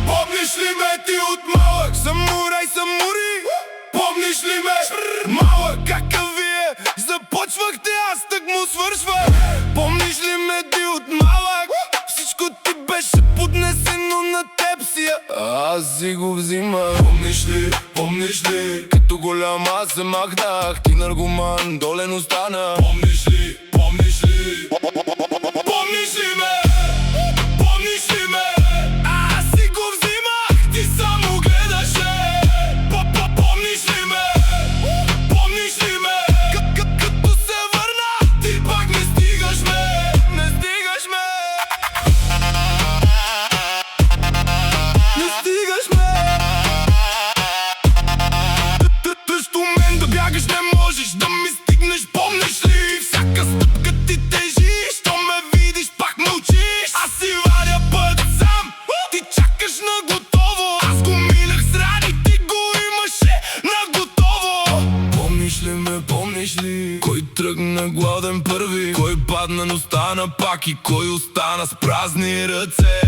Помниш ли ме ти от малък? Самурай, самури. Помниш ли ме? Малък какъв вие? Започвахте, аз тък му свършвах. Помниш ли ме ти от малък? Всичко ти беше поднесено на теб си, аз си го взимах. Помниш ли? Като голям аз се махнах, ти наркоман, долен остана. Помниш ли? Помниш ли? Помниш ли ме? Помниш ли ме? Аз си го взимах, ти само гледаше. Помниш ли ме? Помниш ли ме? Като се върна, ти пак не стигаш ме. Не стигаш ме. Не стигаш ме. Тъщо мен да бягаш не можеш, да ми стигнеш, помниш ли? Всяка стъпка ти тежи, що ме видиш пак мълчиш. Аз си варя път сам, ти чакаш на готово. Аз го минах с рани, ти го имаше на готово. Помниш ли ме, помниш ли? Кой тръгна гладен първи? Кой падна, но стана пак? И кой остана с празни ръце?